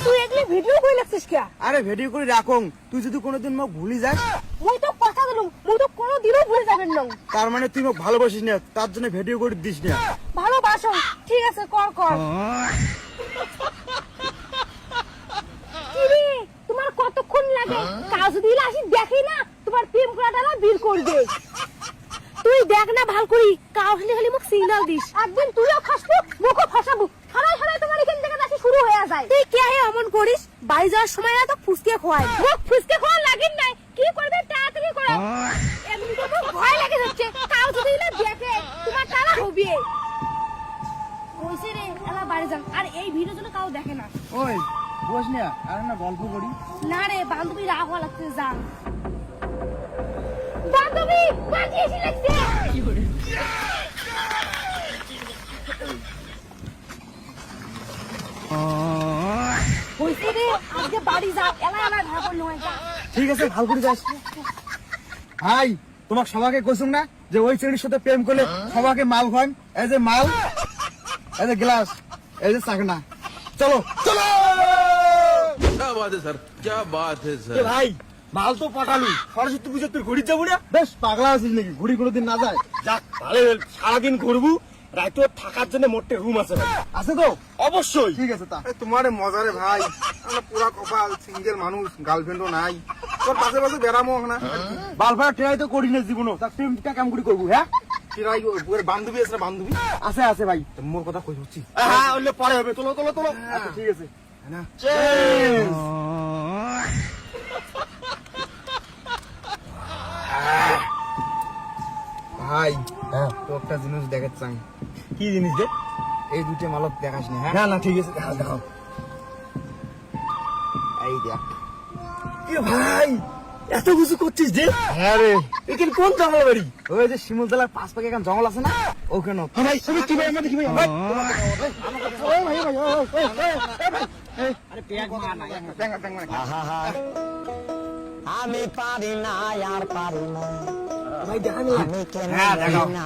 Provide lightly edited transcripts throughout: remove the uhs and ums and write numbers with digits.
তুই এগুলি ভিডিও করে লাগছিস কে? আরে ভিডিও করে রাখুন, তুই যদি কোনোদিন মোক ভুলি যাস। মুই তো কথা দিলুম, মুই তো কোনোদিনও ভুলে যাবেন না। তার মানে তুই মোক ভালোবাসিস না, তার জন্য ভিডিও করে দিস না। ভালোবাসো, ঠিক আছে কর কর। কিরে তোমার কতক্ষণ লাগে? কাজ যদি আসি দেখি না তোমার প্রেম করাটা বীর করবে। তুই দেখ না ভাল করি, কাউ হলে খালি মোক সিগন্যাল দিস। একদিন তুইও ফাঁসবো, মুখও ফাঁসাবো। হারাই হারাই তোমার এখান থেকে আসি শুরু হয়ে যায়। তুই কে হে অমন করিস? বাড়ি যাওয়ার সময় না তো ফুসকে খোয়াই। মুখ ফুসকে খোয়া লাগিন নাই, কি করবে তাড়াতাড়ি করো। এমনি তো ভয় লাগে যাচ্ছে, কাউ যদি না দেখে তোমার তারা হবে। ওইসে রে এলা বাড়ি যান, আর এই ভিডিও যেন কাউ দেখে না। ওই বস না, আর না গল্প করি। না রে বান্ধবী রাগ হওয়া লাগছে, যান। বান্ধবী বাজি এসে লাগছে। ওইসে রে আজকে বাড়ি যা, এলা এলা ঢাকা নয় যা। ঠিক আছে, ভালো করে যাস। ভাই তোমাক সবাইকে কইছুম না যে ওই ছেলের সাথে প্রেম করলে সবাইকে মাল খান। এই যে মাল, এই যে গ্লাস, এই যে চাকনা। চলো চলো। क्या बात है सर, क्या बात है सर। ভাই মাল তো পাঠালি, সরস্বতী পুজো তুই ঘুরি যাবো না? বেশ পাগলা আছিস নাকি? ঘুরি কোনোদিন না যায়? যাক ভালো, সারাদিন ঘুরবো। রাইতো থাকার জন্য মোটে রুম আছে ভাই। আছে তো? অবশ্যই। ঠিক আছে। তা তোমার মজারে ভাই, আমরা পুরা কপাল, সিঙ্গেল মানুষ, গার্লফ্রেন্ডও নাই। তোর পাশে পাশে বেড়ামো না। বালফারা ট্রাই তো করি না জীবনও, তা প্রেমটা কেমন করে করবো? হ্যাঁ চিরাই ওর বান্ধবী আছে না? বান্ধবী আছে আছে ভাই। মোর কথা কই হচ্ছি। হ্যাঁ ওইলে পরে হবে। তোলো তোলো তোলো। আচ্ছা ঠিক আছে। না Cheers! ভাই, তো একটা জিনিস দেখাচ্ছি। কি জিনিস রে? এই দুটো মালক দেখাস না। হ্যাঁ না না ঠিক আছে, দেখাও দেখাও। এই দেখ। এ ভাই এত কিছু করছিস যে? হ্যাঁ রে, এখানে কোন জঙ্গল বাড়ি? ওই যে শিমুলতলার পাশ পাকে এখন জঙ্গল আছে না, ওখানে। ভাই তুমি কি ভাই আমাদের কি ভাই? ভাই ওই ভাই ভাই ওই ভাই আরে পেট মার না, ট্যাং ট্যাং মার। আমি পারি না আর পারি না, ভাই দেখা না। আমি কেন হ্যাঁ, দেখাও। পারি না।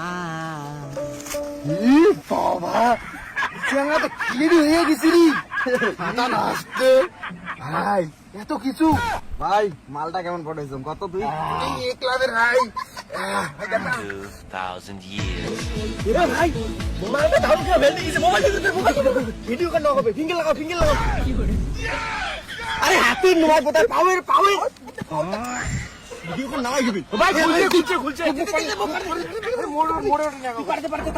ই বাবা, চেঙ্গা তো খিলি হয়ে গেছি রে। মাথা নষ্ট। ভাই এত কিছু। ভাই মালটা কেমন পড়াইছো? কত তুই? এই ক্লাবের ভাই। 2000 years. এরে ভাই মোবাইলটা ধাম করে ফেলতে গেছে। মোবাইল ভিডিও কল হবে, ফিঙ্গার লাগাও ফিঙ্গার লাগাও। আরে হাতে নোয়া পতা পাওয়ার পাওয়ার ভিডিও কল নাও দিবি। ভাই খুলছে খুলছে খুলছে। মোড় মোড় না। পারতে পারতে